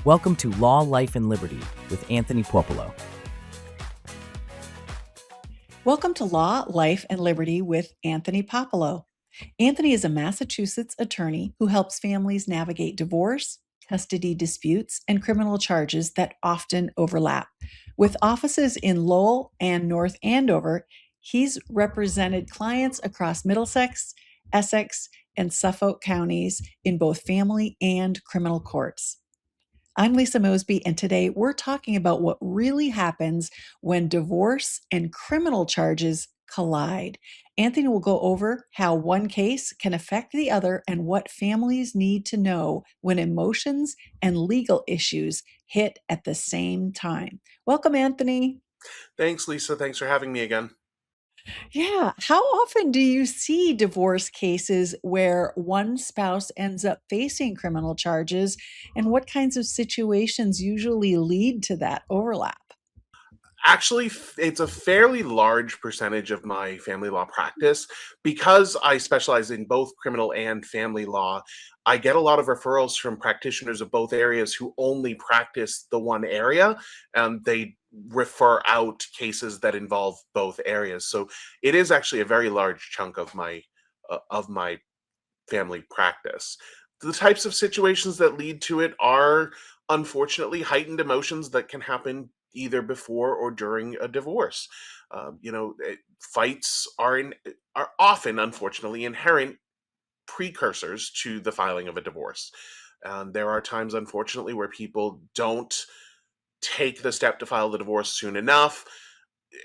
Welcome to Law, Life, and Liberty with Anthony Puopolo. Welcome to Law, Life, and Liberty with Anthony Puopolo. Anthony is a Massachusetts attorney who helps families navigate divorce, custody disputes, and criminal charges that often overlap. With offices in Lowell and North Andover, he's represented clients across Middlesex, Essex, and Suffolk counties in both family and criminal courts. I'm Lisa Mosby, and today we're talking about what really happens when divorce and criminal charges collide. Anthony will go over how one case can affect the other and what families need to know when emotions and legal issues hit at the same time. Welcome, Anthony. Thanks, Lisa. Thanks for having me again. Yeah. How often do you see divorce cases where one spouse ends up facing criminal charges, and what kinds of situations usually lead to that overlap? Actually, it's a fairly large percentage of my family law practice. Because I specialize in both criminal and family law, I get a lot of referrals from practitioners of both areas who only practice the one area, and they refer out cases that involve both areas. So it is actually a very large chunk of my family practice. The types of situations that lead to it are unfortunately heightened emotions that can happen either before or during a divorce. Fights are often, unfortunately, inherent precursors to the filing of a divorce. And there are times, unfortunately, where people don't take the step to file the divorce soon enough.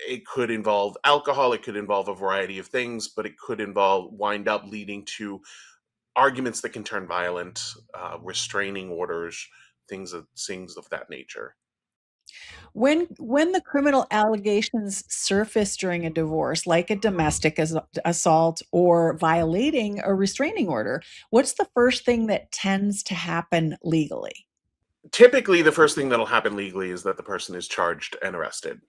It could involve alcohol, it could involve a variety of things, but it could wind up leading to arguments that can turn violent, restraining orders, things of that nature. When the criminal allegations surface during a divorce, like a domestic assault or violating a restraining order, what's the first thing that tends to happen legally? Typically, the first thing that'll happen legally is that the person is charged and arrested.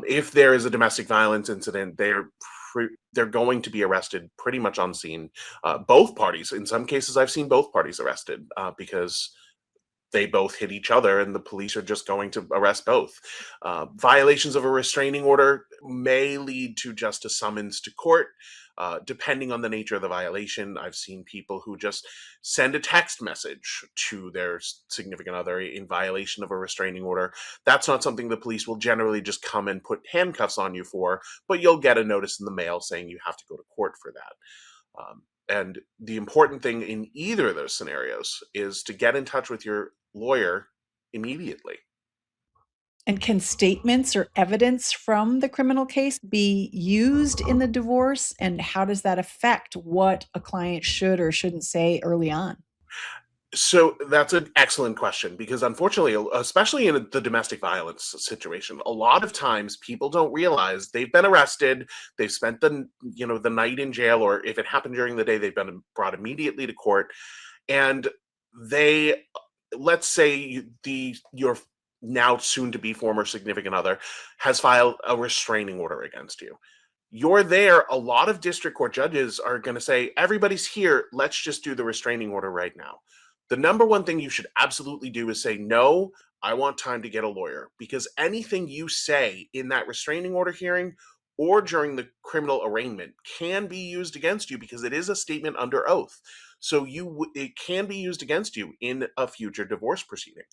If there is a domestic violence incident, they're going to be arrested pretty much on scene. Both parties, in some cases, I've seen both parties arrested because they both hit each other and the police are just going to arrest both. Violations of a restraining order may lead to just a summons to court. Depending on the nature of the violation, I've seen people who just send a text message to their significant other in violation of a restraining order. That's not something the police will generally just come and put handcuffs on you for, but you'll get a notice in the mail saying you have to go to court for that. And the important thing in either of those scenarios is to get in touch with your lawyer immediately. And can statements or evidence from the criminal case be used in the divorce? And how does that affect what a client should or shouldn't say early on? So that's an excellent question because unfortunately, especially in the domestic violence situation, a lot of times people don't realize they've been arrested, they've spent the night in jail, or if it happened during the day, they've been brought immediately to court, and they, let's say your now soon to be former significant other has filed a restraining order against you. You're there, a lot of district court judges are going to say, everybody's here, let's just do the restraining order right now. The number one thing you should absolutely do is say, no, I want time to get a lawyer, because anything you say in that restraining order hearing or during the criminal arraignment can be used against you because it is a statement under oath. So it can be used against you in a future divorce proceeding.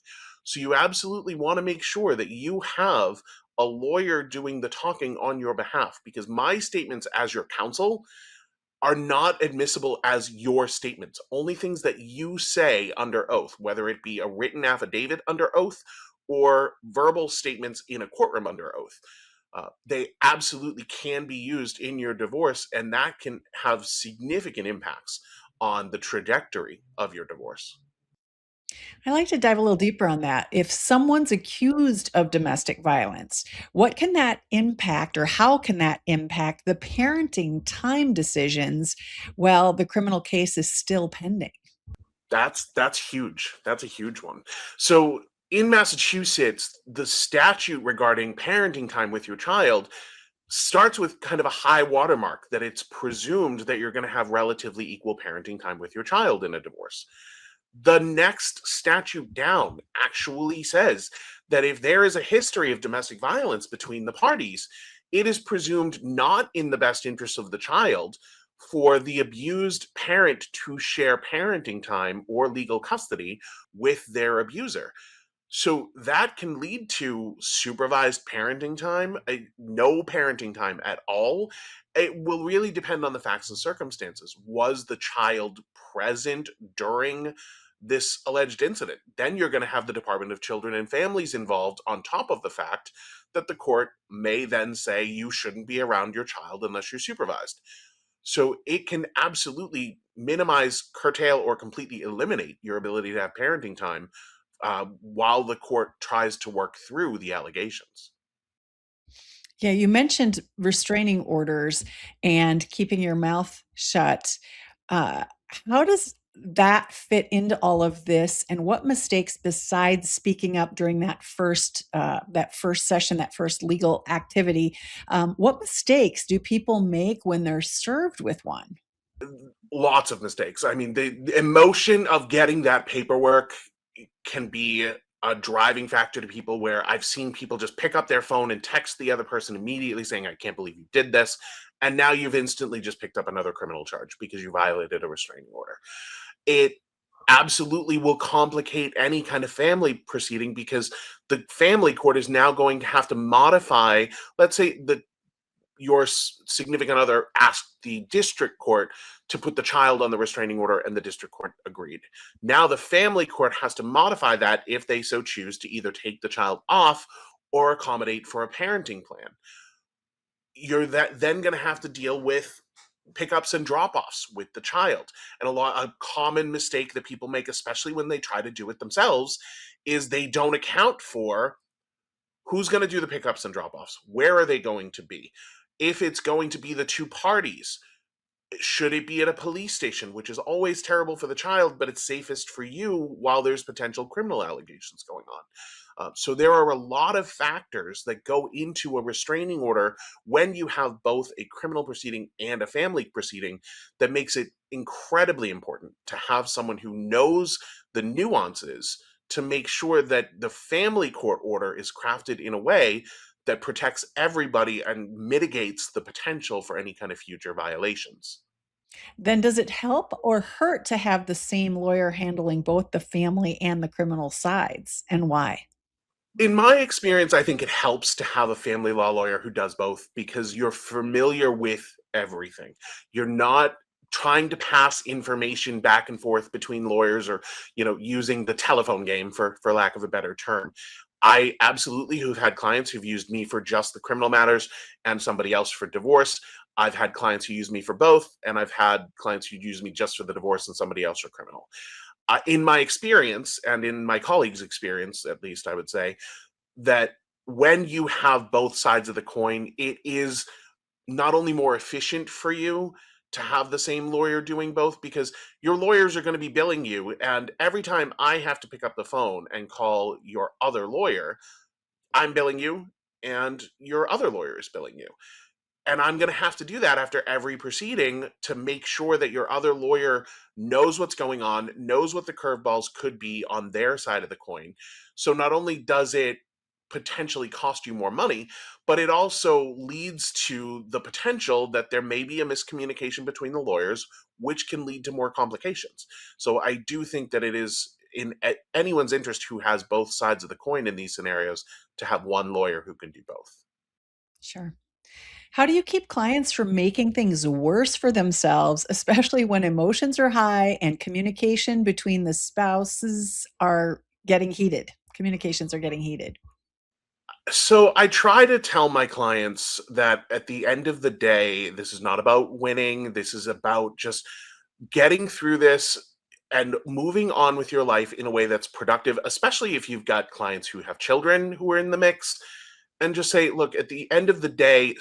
So you absolutely want to make sure that you have a lawyer doing the talking on your behalf, because my statements as your counsel are not admissible as your statements. Only things that you say under oath, whether it be a written affidavit under oath or verbal statements in a courtroom under oath, they absolutely can be used in your divorce, and that can have significant impacts on the trajectory of your divorce. I like to dive a little deeper on that. If someone's accused of domestic violence, what can that impact or how can that impact the parenting time decisions while the criminal case is still pending? That's huge. That's a huge one. So in Massachusetts, the statute regarding parenting time with your child starts with kind of a high watermark that it's presumed that you're going to have relatively equal parenting time with your child in a divorce. The next statute down actually says that if there is a history of domestic violence between the parties, it is presumed not in the best interest of the child for the abused parent to share parenting time or legal custody with their abuser. So that can lead to supervised parenting time, no parenting time at all. It will really depend on the facts and circumstances. Was the child present during this alleged incident? Then you're going to have the Department of Children and Families involved, on top of the fact that the court may then say you shouldn't be around your child unless you're supervised. So it can absolutely minimize, curtail, or completely eliminate your ability to have parenting time while the court tries to work through the allegations. Yeah, you mentioned restraining orders and keeping your mouth shut. Uh, how does that fit into all of this? And what mistakes, besides speaking up during that first session, that first legal activity, what mistakes do people make when they're served with one? Lots of mistakes. I mean, the emotion of getting that paperwork can be a driving factor to people, where I've seen people just pick up their phone and text the other person immediately saying, I can't believe you did this. And now you've instantly just picked up another criminal charge because you violated a restraining order. It absolutely will complicate any kind of family proceeding, because the family court is now going to have to modify, let's say the your significant other asked the district court to put the child on the restraining order and the district court agreed. Now the family court has to modify that if they so choose, to either take the child off or accommodate for a parenting plan. You're then going to have to deal with pickups and drop-offs with the child. And a common mistake that people make, especially when they try to do it themselves, is they don't account for who's going to do the pickups and drop-offs. Where are they going to be? If it's going to be the two parties, should it be at a police station, which is always terrible for the child, but it's safest for you while there's potential criminal allegations going on? So there are a lot of factors that go into a restraining order when you have both a criminal proceeding and a family proceeding, that makes it incredibly important to have someone who knows the nuances to make sure that the family court order is crafted in a way that protects everybody and mitigates the potential for any kind of future violations. Then does it help or hurt to have the same lawyer handling both the family and the criminal sides, and why? In my experience, I think it helps to have a family law lawyer who does both, because you're familiar with everything. You're not trying to pass information back and forth between lawyers, or using the telephone game, for lack of a better term. I absolutely have had clients who've used me for just the criminal matters and somebody else for divorce. I've had clients who use me for both, and I've had clients who use me just for the divorce and somebody else for criminal. In my experience, and in my colleagues' experience, at least, I would say that when you have both sides of the coin, it is not only more efficient for you to have the same lawyer doing both, because your lawyers are going to be billing you. And every time I have to pick up the phone and call your other lawyer, I'm billing you and your other lawyer is billing you. And I'm going to have to do that after every proceeding to make sure that your other lawyer knows what's going on, knows what the curveballs could be on their side of the coin. So not only does it potentially cost you more money, but it also leads to the potential that there may be a miscommunication between the lawyers, which can lead to more complications. So I do think that it is in anyone's interest who has both sides of the coin in these scenarios to have one lawyer who can do both. Sure. How do you keep clients from making things worse for themselves, especially when emotions are high and communication between the spouses are getting heated? Communications are getting heated. So I try to tell my clients that at the end of the day, this is not about winning. This is about just getting through this and moving on with your life in a way that's productive, especially if you've got clients who have children who are in the mix. And just say, look, at the end of the day,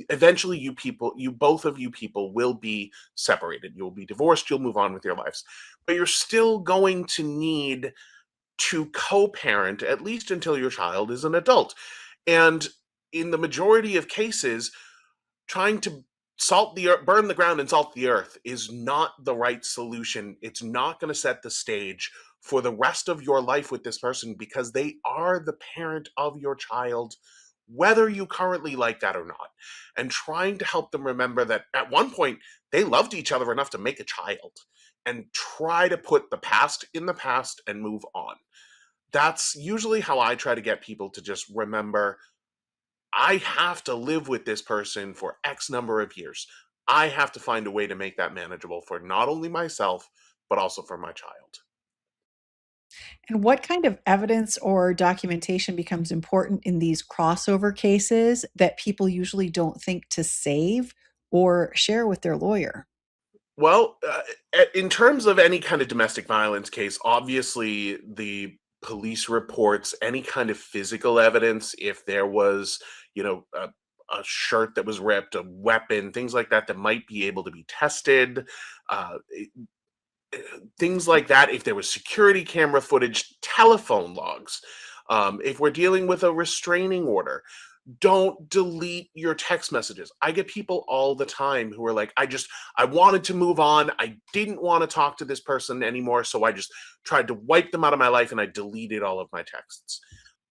eventually both of you people will be separated. You'll be divorced, you'll move on with your lives. But you're still going to need to co-parent, at least until your child is an adult. And in the majority of cases, trying to burn the ground and salt the earth is not the right solution. It's not going to set the stage for the rest of your life with this person, because they are the parent of your child, whether you currently like that or not. And trying to help them remember that at one point they loved each other enough to make a child, and try to put the past in the past and move on. That's usually how I try to get people to just remember, I have to live with this person for X number of years. I have to find a way to make that manageable for not only myself, but also for my child. And what kind of evidence or documentation becomes important in these crossover cases that people usually don't think to save or share with their lawyer? Well, in terms of any kind of domestic violence case, obviously the police reports, any kind of physical evidence, if there was, a shirt that was ripped, a weapon, things like that, that might be able to be tested, uh, things like that. If there was security camera footage, telephone logs, if we're dealing with a restraining order, don't delete your text messages. I get people all the time who are like, I wanted to move on. I didn't want to talk to this person anymore. So I just tried to wipe them out of my life and I deleted all of my texts.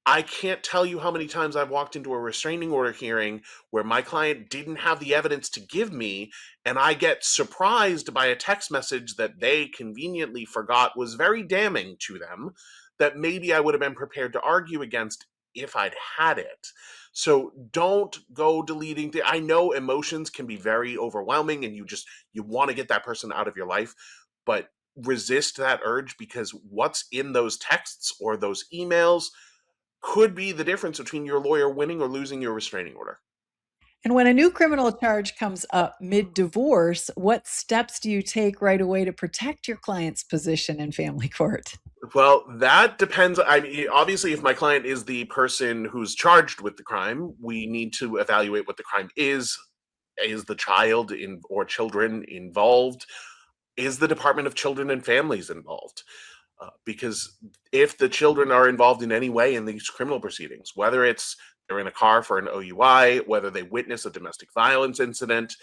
I can't tell you how many times I've walked into a restraining order hearing where my client didn't have the evidence to give me, and I get surprised by a text message that they conveniently forgot was very damning to them, that maybe I would have been prepared to argue against if I'd had it. So don't go deleting. I know emotions can be very overwhelming and you want to get that person out of your life, but resist that urge, because what's in those texts or those emails could be the difference between your lawyer winning or losing your restraining order. And when a new criminal charge comes up mid divorce, what steps do you take right away to protect your client's position in family court? Well, that depends. I mean, obviously, if my client is the person who's charged with the crime, we need to evaluate what the crime is. Is the child or children involved? Is the Department of Children and Families involved? Because if the children are involved in any way in these criminal proceedings, whether it's they're in a car for an OUI, whether they witness a domestic violence incident,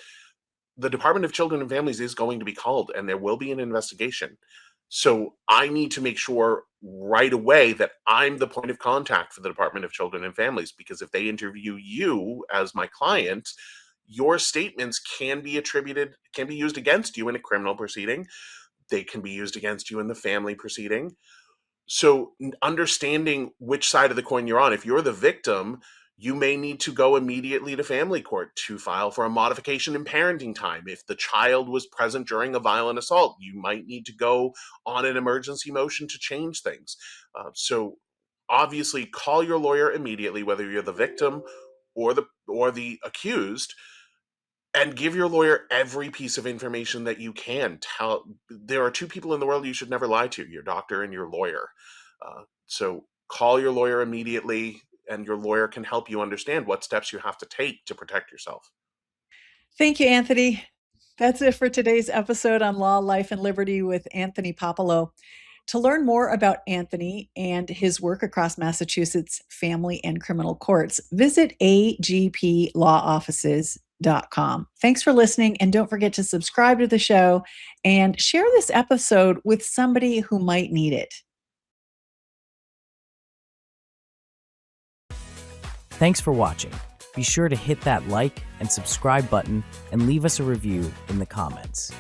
the Department of Children and Families is going to be called and there will be an investigation. So I need to make sure right away that I'm the point of contact for the Department of Children and Families, because if they interview you as my client, your statements can be used against you in a criminal proceeding. They can be used against you in the family proceeding. So understanding which side of the coin you're on. If you're the victim, you may need to go immediately to family court to file for a modification in parenting time. If the child was present during a violent assault, you might need to go on an emergency motion to change things. So obviously call your lawyer immediately, whether you're the victim or the accused, and give your lawyer every piece of information that you can. There are two people in the world you should never lie to: your doctor and your lawyer. So call your lawyer immediately, and your lawyer can help you understand what steps you have to take to protect yourself. Thank you, Anthony. That's it for today's episode on Law, Life, and Liberty with Anthony Puopolo. To learn more about Anthony and his work across Massachusetts family and criminal courts, visit agplawoffices.com. Thanks for listening, and don't forget to subscribe to the show and share this episode with somebody who might need it. Thanks for watching. Be sure to hit that like and subscribe button and leave us a review in the comments.